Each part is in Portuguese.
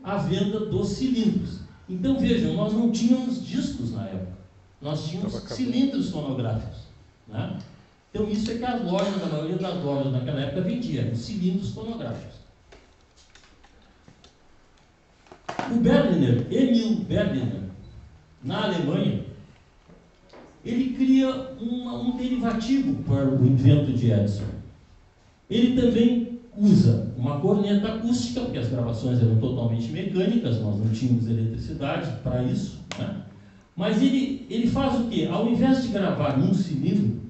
a venda dos cilindros. Então vejam, nós não tínhamos discos na época, nós tínhamos cilindros fonográficos, né? Então isso é que as lojas, a maioria das lojas naquela época vendia, os cilindros fonográficos. O Berliner, Emil Berliner, na Alemanha, ele cria um derivativo para o invento de Edison. Ele também usa uma corneta acústica, porque as gravações eram totalmente mecânicas, nós não tínhamos eletricidade para isso, né? Mas ele faz o quê? Ao invés de gravar num cilindro,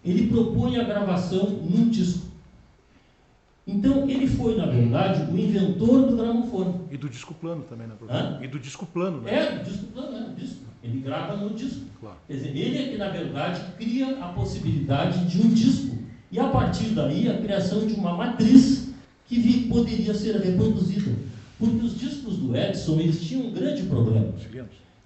ele propõe a gravação num disco. Então, ele foi, na verdade, o inventor do gramofone. E do disco plano também, né, professor? E do disco plano, né? Do disco plano, do disco. Ele grava no disco. Claro. Quer dizer, ele é que, na verdade, cria a possibilidade de um disco. E, a partir daí, a criação de uma matriz que poderia ser reproduzida. Porque os discos do Edison, eles tinham um grande problema.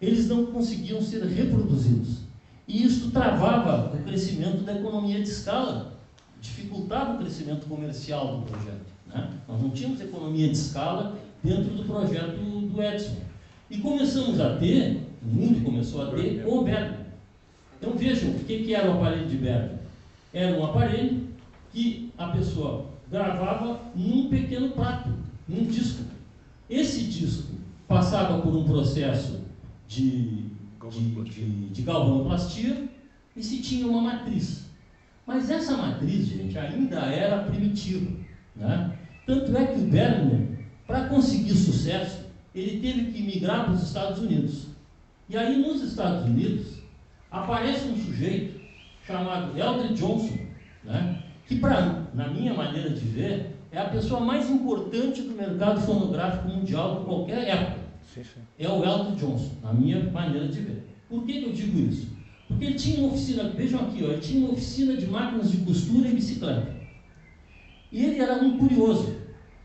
Eles não conseguiam ser reproduzidos. E isso travava o crescimento da economia de escala, dificultava o crescimento comercial do projeto, né? Nós não tínhamos economia de escala dentro do projeto do Edison. E começamos a ter, o mundo começou a ter, o Berliner. Então vejam, o que era o aparelho de Berliner? Era um aparelho que a pessoa gravava num pequeno prato, num disco. Esse disco passava por um processo de galvanoplastia e se tinha uma matriz. Mas essa matriz, gente, ainda era primitiva, né? Tanto é que o Berliner, para conseguir sucesso, ele teve que migrar para os Estados Unidos. E aí, nos Estados Unidos, aparece um sujeito chamado Eldridge Johnson, né? Que, na minha maneira de ver, é a pessoa mais importante do mercado fonográfico mundial de qualquer época. Sim, sim. É o Eldridge Johnson, na minha maneira de ver. Por que eu digo isso? Porque ele tinha uma oficina, vejam aqui, ó, ele tinha uma oficina de máquinas de costura e bicicleta. E ele era um curioso.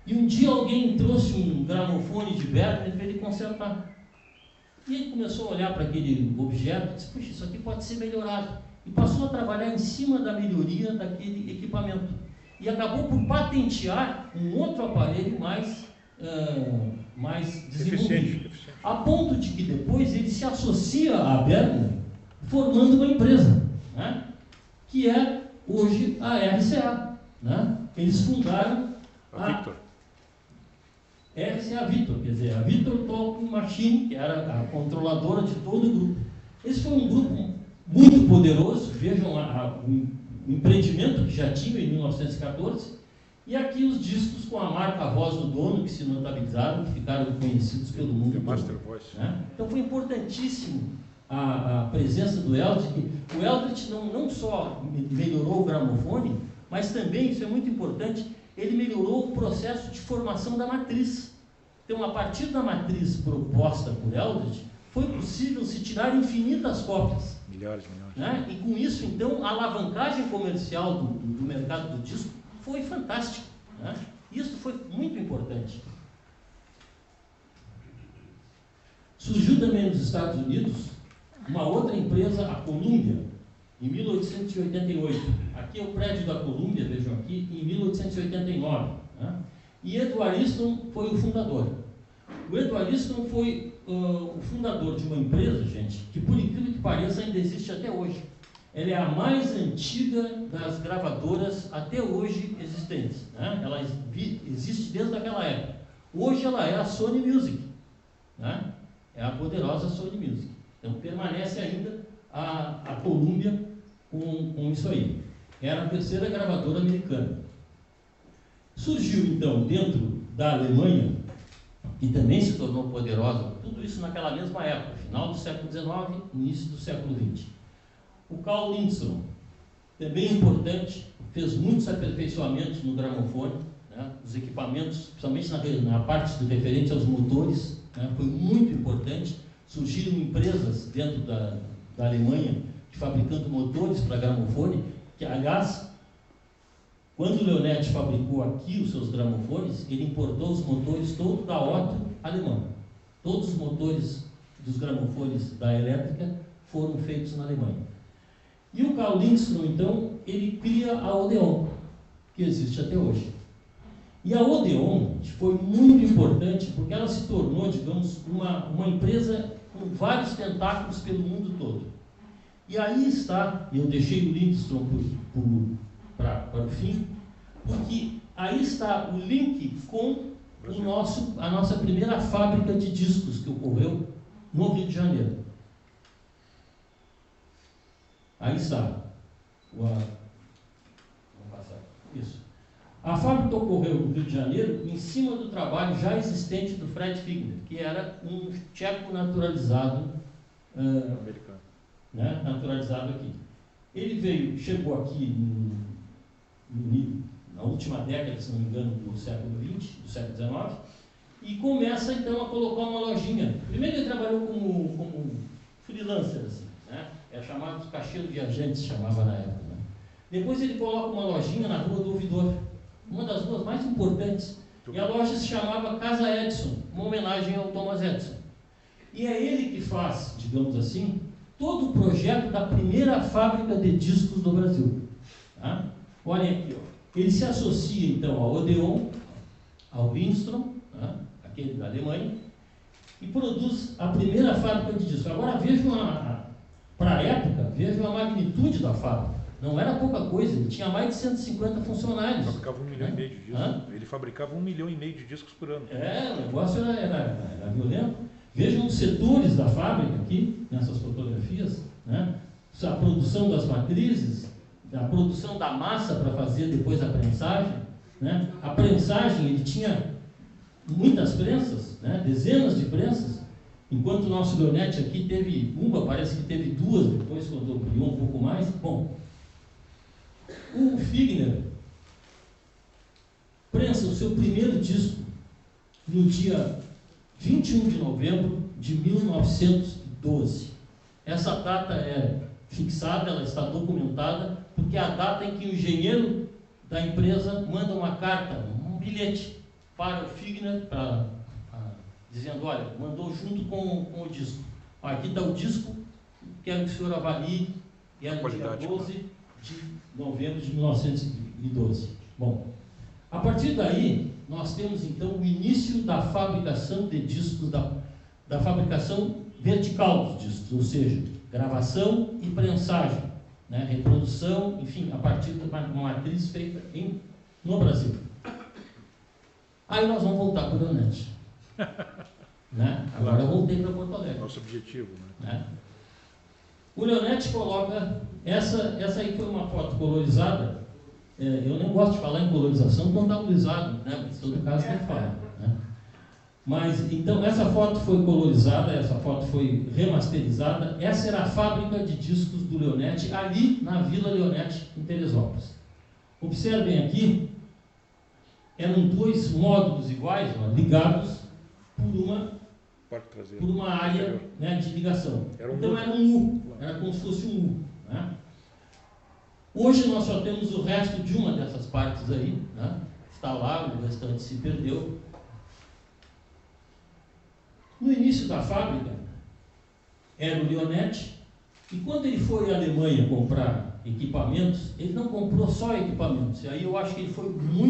E um dia alguém trouxe um gramofone de Berliner para ele consertar. E ele começou a olhar para aquele objeto e disse, puxa, isso aqui pode ser melhorado. E passou a trabalhar em cima da melhoria daquele equipamento. E acabou por patentear um outro aparelho mais desenvolvido. Eficiente. A ponto de que depois ele se associa à Berliner, formando uma empresa, né? Que é hoje a RCA, né? Eles fundaram a RCA Victor, quer dizer, a Victor Talking Machine, que era a controladora de todo o grupo. Esse foi um grupo muito poderoso, vejam o empreendimento que já tinha em 1914, e aqui os discos com a marca A Voz do Dono, que se notabilizaram, que ficaram conhecidos pelo mundo todo, Master Voice, né? Então foi importantíssimo a presença do Eldridge. O Eldridge não só melhorou o gramofone, mas também, isso é muito importante, ele melhorou o processo de formação da matriz. Então, a partir da matriz proposta por Eldridge, foi possível se tirar infinitas cópias. Milhares. Né? E com isso, então, a alavancagem comercial do mercado do disco foi fantástica, né? Isso foi muito importante. Surgiu também nos Estados Unidos uma outra empresa, a Columbia, em 1888. Aqui é o prédio da Columbia, vejam aqui, em 1889. Né? E Edward Easton foi o fundador. O Edward Easton foi o fundador de uma empresa, gente, que por incrível que pareça ainda existe até hoje. Ela é a mais antiga das gravadoras até hoje existentes, né? Ela existe desde aquela época. Hoje ela é a Sony Music, né? É a poderosa Sony Music. Então permanece ainda a Columbia com isso aí. Era a terceira gravadora americana. Surgiu então dentro da Alemanha, que também se tornou poderosa, tudo isso naquela mesma época, final do século XIX, início do século XX. O Carl Lindstrom, também importante, fez muitos aperfeiçoamentos no gramofone, né? Os equipamentos, principalmente na parte referente aos motores, né? Foi muito importante. Surgiram empresas dentro da Alemanha fabricando motores para gramofone, que, aliás, quando o Leonetti fabricou aqui os seus gramofones, ele importou os motores todos da Otto alemã. Todos os motores dos gramofones da elétrica foram feitos na Alemanha. E o Carl Lindstrom, então, ele cria a Odeon, que existe até hoje. E a Odeon foi muito importante porque ela se tornou, digamos, uma empresa com vários tentáculos pelo mundo todo. E aí está, e eu deixei o Lindstrom para o fim, porque aí está o link com a nossa primeira fábrica de discos que ocorreu no Rio de Janeiro. Aí está. Vamos passar. Isso. A fábrica ocorreu no Rio de Janeiro em cima do trabalho já existente do Fred Figner, que era um tcheco naturalizado, americano. Né, naturalizado aqui. Ele chegou aqui na última década, se não me engano, do século XX, do século XIX, e começa então a colocar uma lojinha. Primeiro ele trabalhou como freelancer, assim, né? É chamado de caixeiro viajante, se chamava na época. Né? Depois ele coloca uma lojinha na Rua do Ouvidor, uma das ruas mais importantes, e a loja se chamava Casa Edison, uma homenagem ao Thomas Edison. E é ele que faz, digamos assim, todo o projeto da primeira fábrica de discos do Brasil. Tá? Olhem aqui, ó. Ele se associa então ao Odeon, ao Lindstrom, tá? Aquele da Alemanha, e produz a primeira fábrica de discos. Agora vejam, para a época, vejam a magnitude da fábrica. Não era pouca coisa, ele tinha mais de 150 funcionários. Ele fabricava 1,5 milhão de discos. Ele fabricava 1,5 milhão de discos por ano. O negócio era violento. Vejam os setores da fábrica aqui, nessas fotografias, né? A produção das matrizes, a produção da massa para fazer depois a prensagem. Né? A prensagem, ele tinha muitas prensas, né? Dezenas de prensas, enquanto o nosso Leonetti aqui teve uma, parece que teve duas depois, quando ampliou um pouco mais. Bom, o Figner prensa o seu primeiro disco no dia 21 de novembro de 1912. Essa data é fixada, ela está documentada, porque é a data em que o engenheiro da empresa manda uma carta, um bilhete para o Figner, dizendo, olha, mandou junto com o disco. Aqui está o disco, quero que o senhor avalie, e é no dia 12 de novembro de 1912. Bom, a partir daí, nós temos então o início da fabricação de discos, da fabricação vertical dos discos, ou seja, gravação e prensagem, né? Reprodução, enfim, a partir de uma matriz feita no Brasil. Aí nós vamos voltar para o Leonetti. Né? Agora eu voltei para Porto Alegre. Nosso objetivo. Né? O Leonetti coloca, essa aí foi uma foto colorizada. Eu não gosto de falar em colorização, então está colorizado, né? Mas em todo caso tem que falar. Né? Mas, então, essa foto foi colorizada, essa foto foi remasterizada. Essa era a fábrica de discos do Leonetti, ali na Vila Leonetti, em Teresópolis. Observem aqui, eram dois módulos iguais, ó, ligados por uma área, né, de ligação. Então era um U, era como se fosse um U. Né? Hoje nós só temos o resto de uma dessas partes aí, né? Está lá, o restante se perdeu. No início da fábrica, era o Leonetti, e quando ele foi à Alemanha comprar equipamentos, ele não comprou só equipamentos, e aí eu acho que ele foi muito